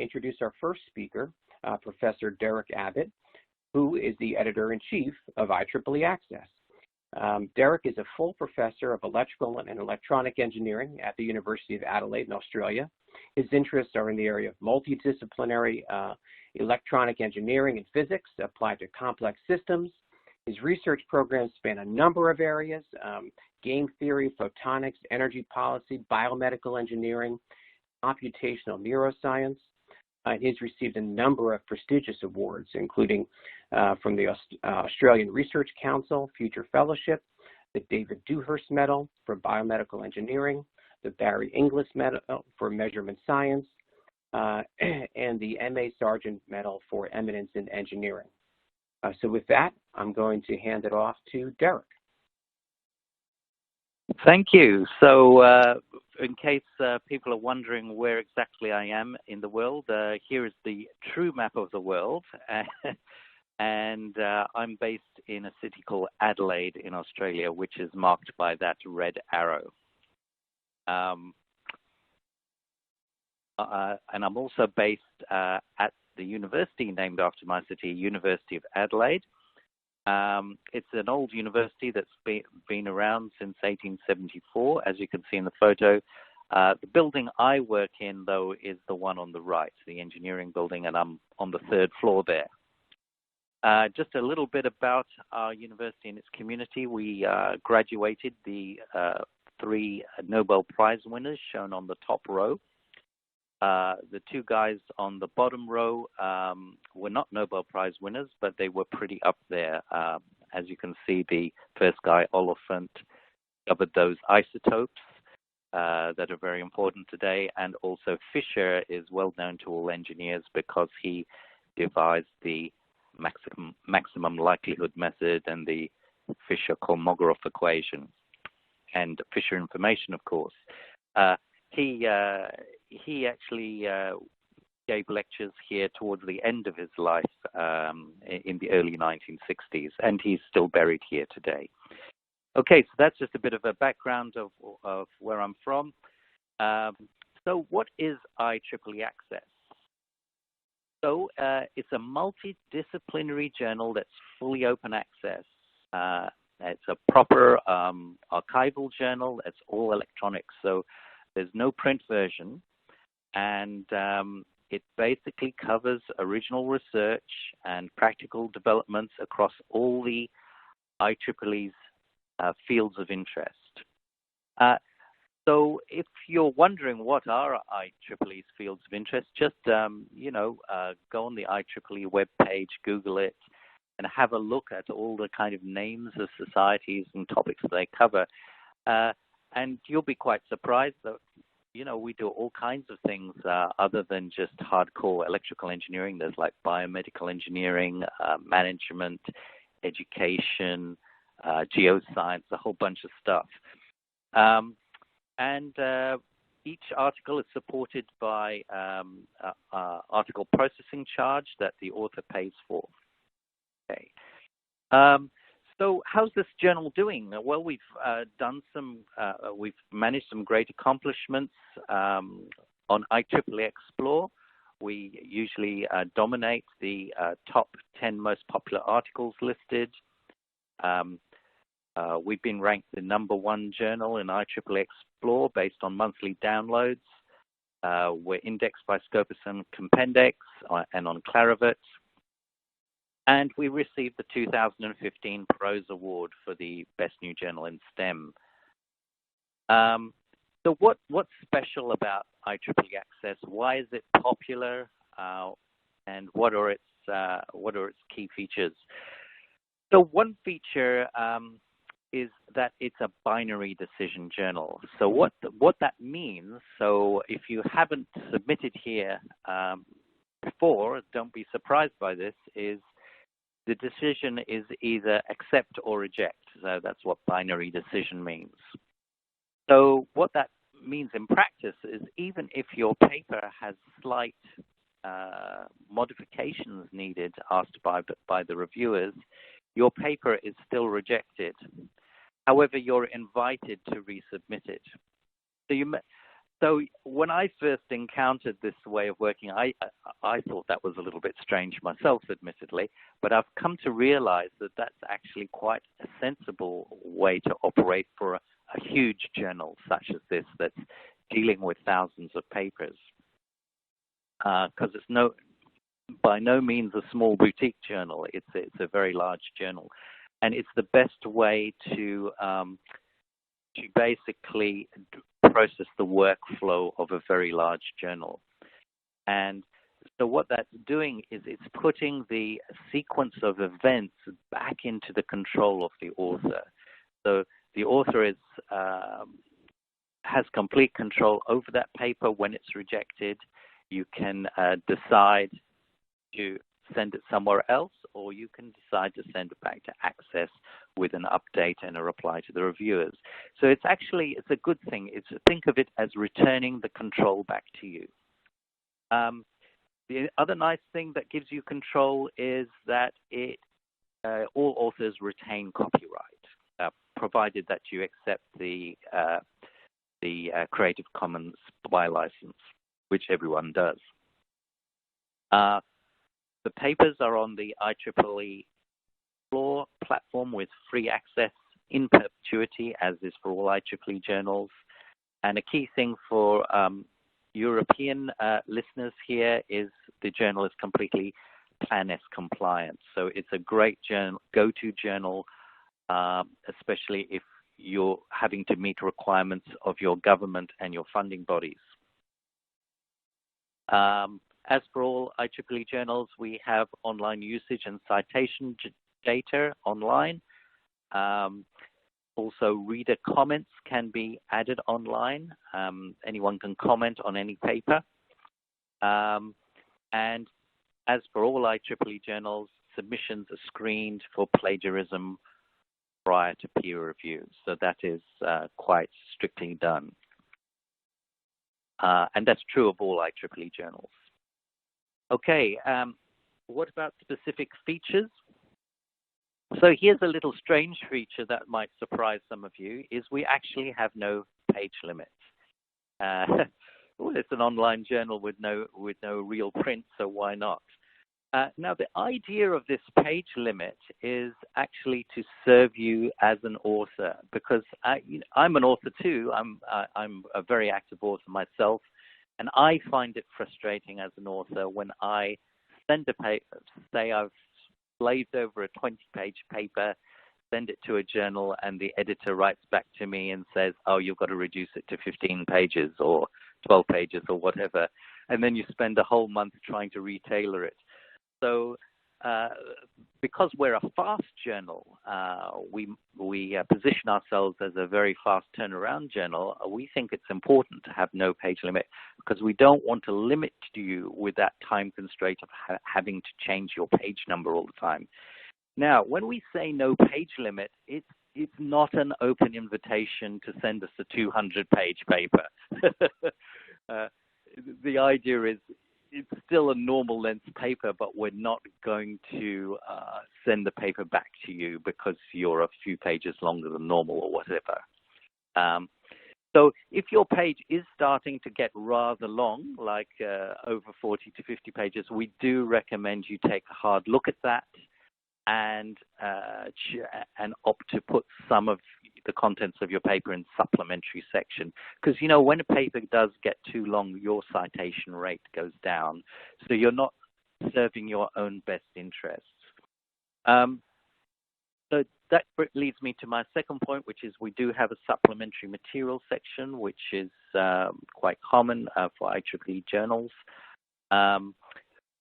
introduce our first speaker, Professor Derek Abbott, who is the editor-in-chief of IEEE Access. Derek is a full professor of electrical and electronic engineering at the University of Adelaide in Australia. His interests are in the area of multidisciplinary electronic engineering and physics applied to complex systems. His research programs span a number of areas: game theory, photonics, energy policy, biomedical engineering, computational neuroscience. He's received a number of prestigious awards, including from the Australian Research Council Future Fellowship, the David Dewhurst Medal for Biomedical Engineering, the Barry Inglis Medal for Measurement Science, and the M.A. Sargent Medal for Eminence in Engineering. So with that, I'm going to hand it off to Derek. Thank you. So in case people are wondering where exactly I am in the world, here is the true map of the world. And I'm based in a city called Adelaide in Australia, which is marked by that red arrow. And I'm also based at the university named after my city, University of Adelaide. It's an old university that's been around since 1874, as you can see in the photo. The building I work in, though, is the one on the right, the engineering building, and I'm on the third floor there. Just a little bit about our university and its community. We graduated the 3 Nobel Prize winners shown on the top row. The 2 guys on the bottom row were not Nobel Prize winners, but they were pretty up there. As you can see, the first guy, Oliphant, discovered those isotopes that are very important today. And also Fisher is well known to all engineers because he devised the maximum likelihood method and the Fisher-Kolmogorov equation, and Fisher information, of course. He actually gave lectures here towards the end of his life in the early 1960s, and he's still buried here today. Okay, so that's just a bit of a background of where I'm from. So what is IEEE Access? So it's a multidisciplinary journal that's fully open access. It's a proper archival journal. It's all electronic, so there's no print version. And it basically covers original research and practical developments across all the IEEE's fields of interest. So if you're wondering what are IEEE's fields of interest, just, go on the IEEE webpage, Google it, and have a look at all the kind of names of societies and topics they cover. And you'll be quite surprised that, we do all kinds of things other than just hardcore electrical engineering. There's like biomedical engineering, management, education, geoscience, a whole bunch of stuff. And each article is supported by article processing charge that the author pays for. Okay. So how's this journal doing? Well, we've we've managed some great accomplishments on IEEE Xplore. We usually dominate the top 10 most popular articles listed. We've been ranked the #1 journal in IEEE Xplore based on monthly downloads. We're indexed by Scopus and Compendex and on Clarivat. And we received the 2015 Prose Award for the Best New Journal in STEM. So what's special about IEEE Access? Why is it popular? And what are its key features? So one feature is that it's a binary decision journal. So what that means, so if you haven't submitted here before, don't be surprised by this, is the decision is either accept or reject. So that's what binary decision means. So what that means in practice is even if your paper has slight modifications needed asked by the reviewers, your paper is still rejected. However, you're invited to resubmit it. So So when I first encountered this way of working, I thought that was a little bit strange myself, admittedly, but I've come to realize that that's actually quite a sensible way to operate for a huge journal such as this that's dealing with thousands of papers. Because it's by no means a small boutique journal. It's a very large journal, and it's the best way to basically process the workflow of a very large journal. And so what that's doing is it's putting the sequence of events back into the control of the author. So the author has complete control over that paper when it's rejected. You can decide to send it somewhere else, or you can decide to send it back to Access with an update and a reply to the reviewers. So it's a good thing. Think of it as returning the control back to you. The other nice thing that gives you control is that all authors retain copyright, provided that you accept the Creative Commons by license, which everyone does. The papers are on the IEEE Xplore platform with free access in perpetuity, as is for all IEEE journals. And a key thing for European listeners here is the journal is completely Plan S compliant. So it's a great go-to journal, especially if you're having to meet requirements of your government and your funding bodies. As for all IEEE journals, we have online usage and citation data online. Also, reader comments can be added online. Anyone can comment on any paper. And as for all IEEE journals, submissions are screened for plagiarism prior to peer review. So that is quite strictly done. And that's true of all IEEE journals. Okay, what about specific features? So here's a little strange feature that might surprise some of you, is we actually have no page limit. Well, it's an online journal with no real print, so why not? Now, the idea of this page limit is actually to serve you as an author, because I'm an author too. I'm a very active author myself, and I find it frustrating as an author when I send a paper, say I've slaved over a 20-page paper, send it to a journal, and the editor writes back to me and says, oh, you've got to reduce it to 15 pages or 12 pages or whatever, and then you spend a whole month trying to retailer it. So because we're a fast journal, we position ourselves as a very fast turnaround journal. We think it's important to have no page limit because we don't want to limit you with that time constraint of having to change your page number all the time. Now, when we say no page limit, it's not an open invitation to send us a 200-page paper. The idea is it's still a normal length paper, but we're not going to send the paper back to you because you're a few pages longer than normal or whatever. So if your page is starting to get rather long, like over 40 to 50 pages, we do recommend you take a hard look at that and opt to put some of the contents of your paper in supplementary section. Because, you know, when a paper does get too long, your citation rate goes down. So you're not serving your own best interests. So that leads me to my second point, which is we do have a supplementary material section, which is quite common for IEEE journals.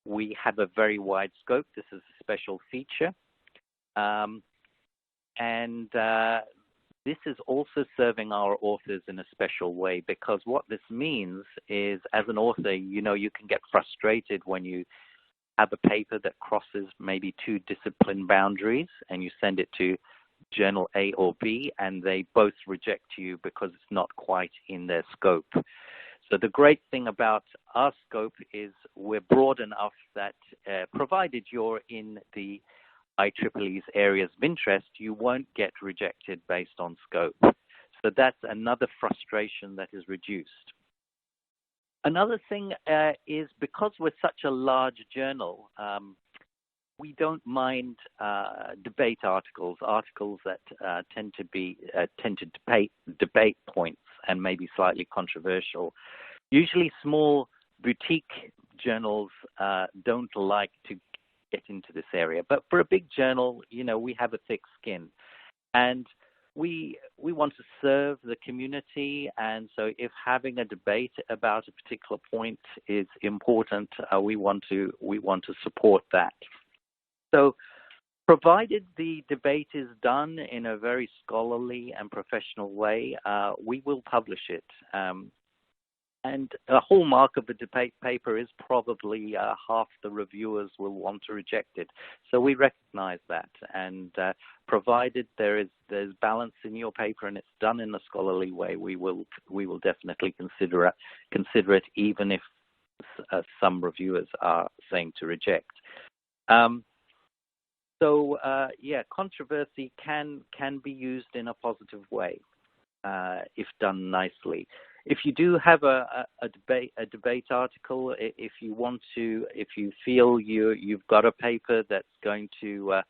We have a very wide scope. This is a special feature. This is also serving our authors in a special way, because what this means is, as an author, you know, you can get frustrated when you have a paper that crosses maybe two discipline boundaries and you send it to journal A or B and they both reject you because it's not quite in their scope. So the great thing about our scope is we're broad enough that provided you're in the IEEE's areas of interest, you won't get rejected based on scope. So that's another frustration that is reduced. Another thing is because we're such a large journal, we don't mind debate articles that tend to debate points and maybe slightly controversial. Usually small boutique journals don't like to get into this area, but for a big journal, we have a thick skin, and we want to serve the community, and so if having a debate about a particular point is important, we want to support that. So, provided the debate is done in a very scholarly and professional way, we will publish it. And a hallmark of a debate paper is probably half the reviewers will want to reject it. So we recognize that, and provided there's balance in your paper and it's done in a scholarly way, we will definitely consider it, even if some reviewers are saying to reject. Controversy can be used in a positive way if done nicely. If you do have a debate article, if you feel you've got a paper that's going to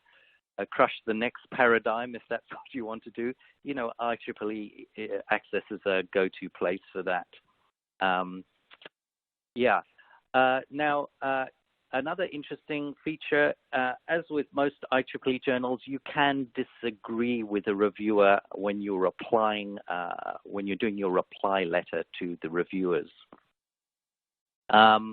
crush the next paradigm, if that's what you want to do, IEEE Access is a go-to place for that. Another interesting feature, as with most IEEE journals, you can disagree with a reviewer when you're when you're doing your reply letter to the reviewers. But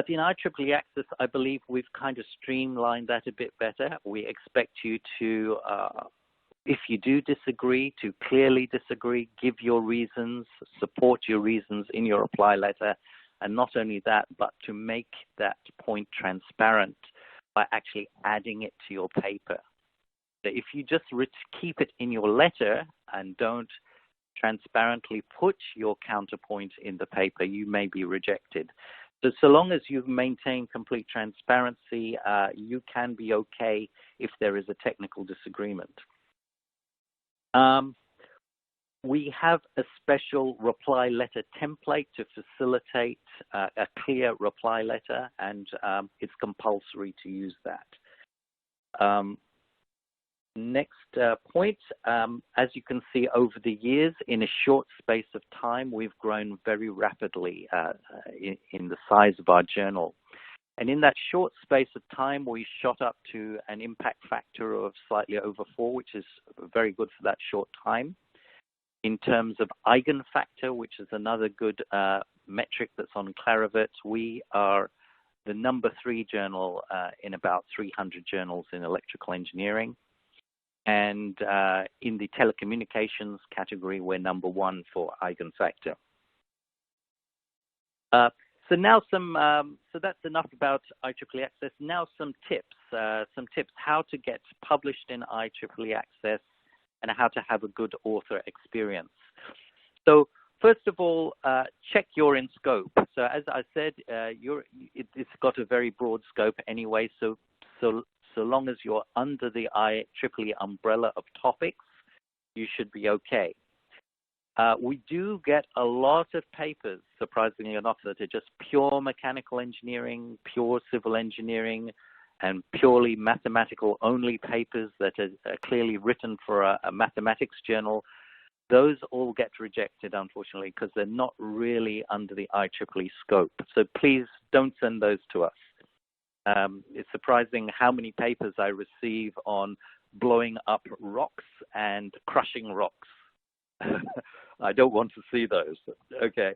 in IEEE Access, I believe we've kind of streamlined that a bit better. We expect you to, if you do disagree, to clearly disagree, give your reasons, support your reasons in your reply letter. And not only that, but to make that point transparent by actually adding it to your paper. So if you just keep it in your letter and don't transparently put your counterpoint in the paper, you may be rejected. So long as you maintain complete transparency, you can be okay if there is a technical disagreement. We have a special reply letter template to facilitate a clear reply letter, and it's compulsory to use that. Next point, as you can see over the years, in a short space of time, we've grown very rapidly in the size of our journal. And in that short space of time, we shot up to an impact factor of slightly over 4, which is very good for that short time. In terms of eigenfactor, which is another good metric that's on Clarivet, we are the number 3 journal in about 300 journals in electrical engineering. And in the telecommunications category, we're number 1 for eigenfactor. So that's enough about IEEE Access. Now some tips how to get published in IEEE Access and how to have a good author experience. So first of all, check you're in scope. So as I said, it's got a very broad scope anyway, so long as you're under the IEEE umbrella of topics, you should be okay. We do get a lot of papers, surprisingly enough, that are just pure mechanical engineering, pure civil engineering, and purely mathematical only papers that are clearly written for a mathematics journal. Those all get rejected, unfortunately, because they're not really under the IEEE scope. So please don't send those to us. It's surprising how many papers I receive on blowing up rocks and crushing rocks. I don't want to see those. Okay.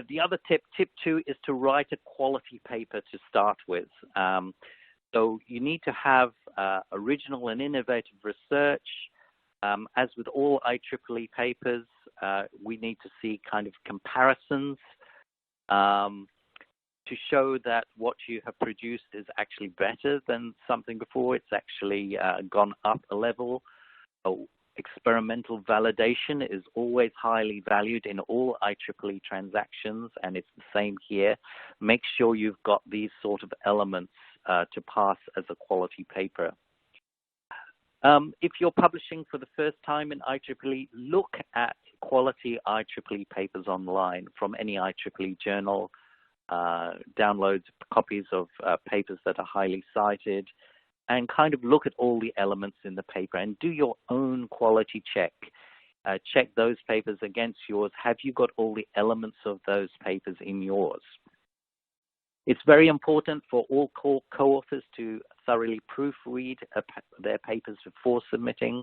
The other tip 2, is to write a quality paper to start with. So you need to have original and innovative research. As with all IEEE papers, we need to see kind of comparisons to show that what you have produced is actually better than something before. It's actually gone up a level. Experimental validation is always highly valued in all IEEE transactions, and it's the same here. Make sure you've got these sort of elements to pass as a quality paper. If you're publishing for the first time in IEEE, look at quality IEEE papers online from any IEEE journal. Download copies of papers that are highly cited, and kind of look at all the elements in the paper and do your own quality check. Check those papers against yours. Have you got all the elements of those papers in yours? It's very important for all co-authors to thoroughly proofread their papers before submitting.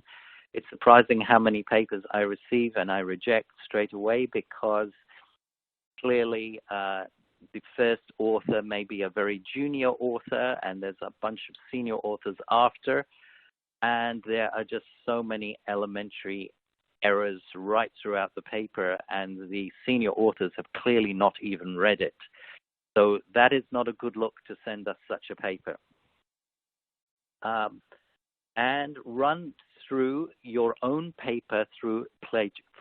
It's surprising how many papers I receive and I reject straight away, because clearly the first author may be a very junior author and there's a bunch of senior authors after, and there are just so many elementary errors right throughout the paper, and the senior authors have clearly not even read it. So that is not a good look to send us such a paper. And run through your own paper through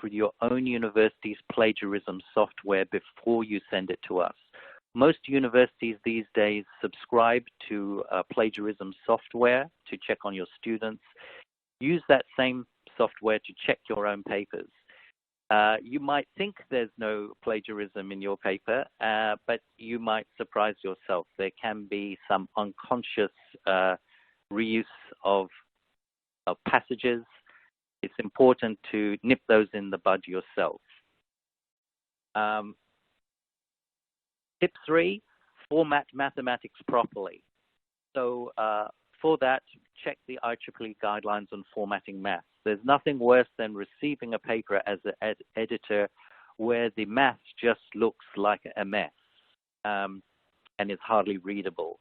your own university's plagiarism software before you send it to us. Most universities these days subscribe to plagiarism software to check on your students. Use that same software to check your own papers. You might think there's no plagiarism in your paper, but you might surprise yourself. There can be some unconscious reuse of passages. It's important to nip those in the bud yourself. Tip 3, format mathematics properly. So for that, check the IEEE guidelines on formatting maths. There's nothing worse than receiving a paper as an editor where the maths just looks like a mess and is hardly readable.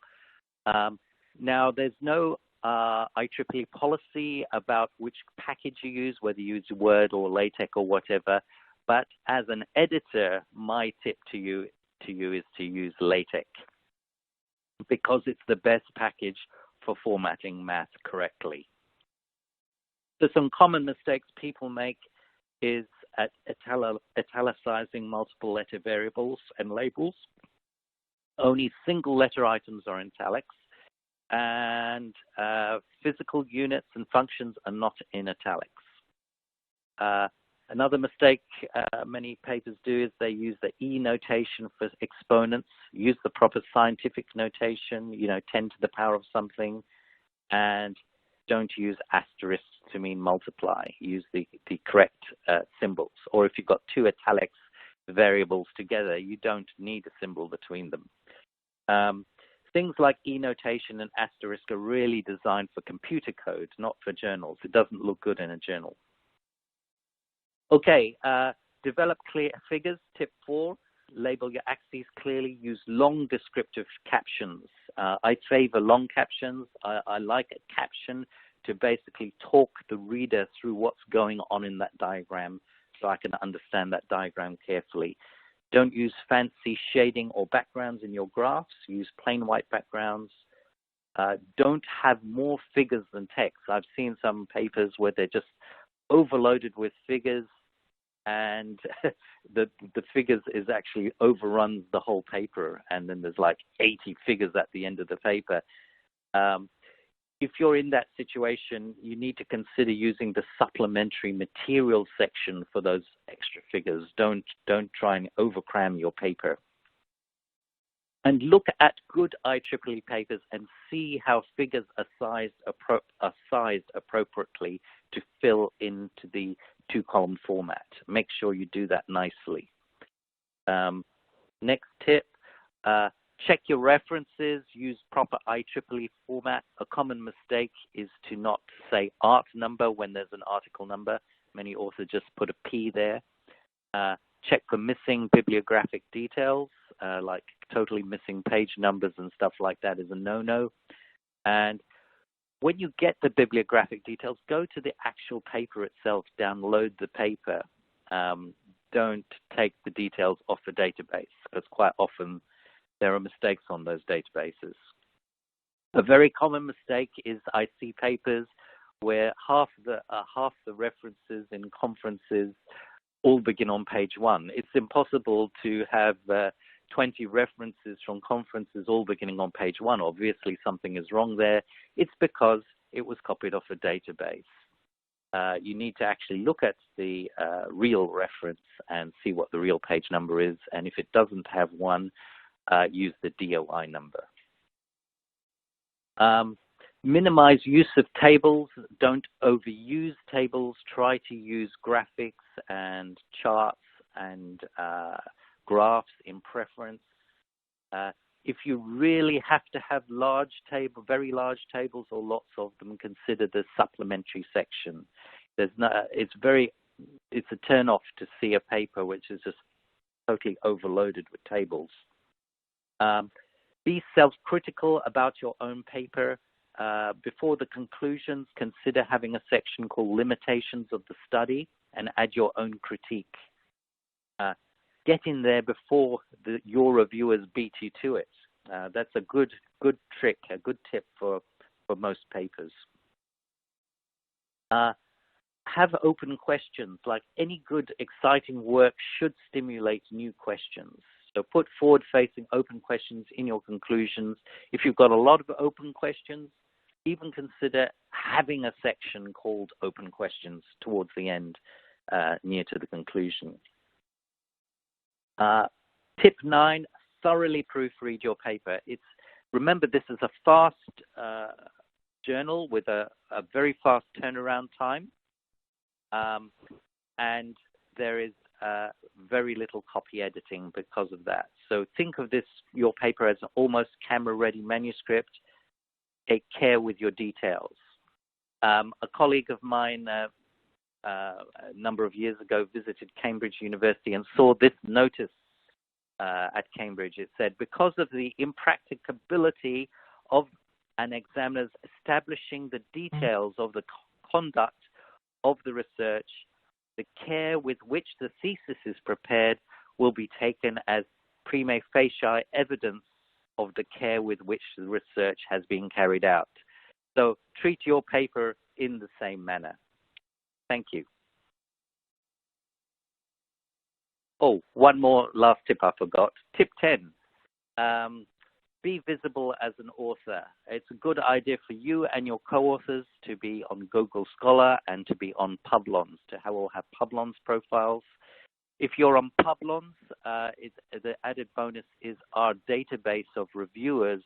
Now, there's no IEEE policy about which package you use, whether you use Word or LaTeX or whatever, but as an editor, my tip to you is to use LaTeX, because it's the best package for formatting math correctly. So some common mistakes people make is at italicizing multiple letter variables and labels. Only single letter items are in italics, and physical units and functions are not in italics. Another mistake many papers do is they use the E notation for exponents. Use the proper scientific notation, 10 to the power of something, and don't use asterisks to mean multiply. Use the correct symbols. Or if you've got two italics variables together, you don't need a symbol between them. Things like E notation and asterisk are really designed for computer code, not for journals. It doesn't look good in a journal. Okay, develop clear figures. Tip 4, label your axes clearly. Use long descriptive captions. I favor long captions. I like a caption to basically talk the reader through what's going on in that diagram so I can understand that diagram carefully. Don't use fancy shading or backgrounds in your graphs. Use plain white backgrounds. Don't have more figures than text. I've seen some papers where they're just overloaded with figures, and the figures is actually overruns the whole paper, and then there's like 80 figures at the end of the paper. If you're in that situation, you need to consider using the supplementary materials section for those extra figures. Don't try and overcram your paper. And look at good IEEE papers and see how figures are sized appropriately to fill into the two-column format. Make sure you do that nicely. Next tip, check your references, use proper IEEE format. A common mistake is to not say art number when there's an article number. Many authors just put a P there. Check for missing bibliographic details, like totally missing page numbers and stuff like that is a no-no. And when you get the bibliographic details, go to the actual paper itself, download the paper. Don't take the details off the database, because quite often there are mistakes on those databases. A very common mistake is I see papers where half the references in conferences all begin on page 1. It's impossible to have 20 references from conferences all beginning on page 1. Obviously, something is wrong there. It's because it was copied off a database. You need to actually look at the real reference and see what the real page number is, and if it doesn't have one, use the DOI number. Minimize use of tables. Don't overuse tables. Try to use graphics and charts and graphs in preference. If you really have to have very large tables or lots of them, consider the supplementary section. It's a turn off to see a paper which is just totally overloaded with tables. Be self-critical about your own paper. Before the conclusions, consider having a section called Limitations of the Study and add your own critique. Get in there before your reviewers beat you to it. That's a good trick, a good tip for most papers. Have open questions. Like any good, exciting work should stimulate new questions. So put forward-facing open questions in your conclusions. If you've got a lot of open questions, even consider having a section called Open Questions towards the end, near to the conclusion. Tip 9, thoroughly proofread your paper. Remember, this is a fast journal with a very fast turnaround time, and there is very little copy editing because of that. So think of your paper as an almost camera-ready manuscript. Take care with your details. A colleague of mine a number of years ago visited Cambridge University and saw this notice at Cambridge. It said, because of the impracticability of an examiner's establishing the details of the conduct of the research, the care with which the thesis is prepared will be taken as prima facie evidence of the care with which the research has been carried out. So treat your paper in the same manner. Thank you. Oh, one more last tip I forgot. Tip 10, be visible as an author. It's a good idea for you and your co-authors to be on Google Scholar and to be on Publons, to all have Publons profiles. If you're on Publons, the added bonus is our database of reviewers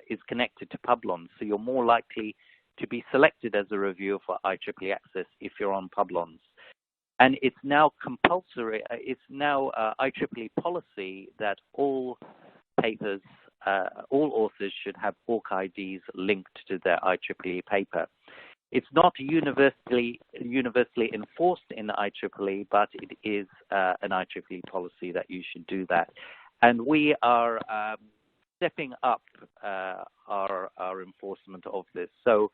is connected to Publons, so you're more likely to be selected as a reviewer for IEEE Access if you're on Publons. And it's now compulsory, it's now IEEE policy that all papers, all authors should have ORC IDs linked to their IEEE paper. It's not universally enforced in the IEEE, but it is an IEEE policy that you should do that. And we are stepping up our enforcement of this. So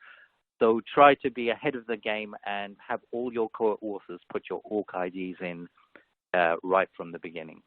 try to be ahead of the game and have all your co-authors put your ORC IDs in right from the beginning.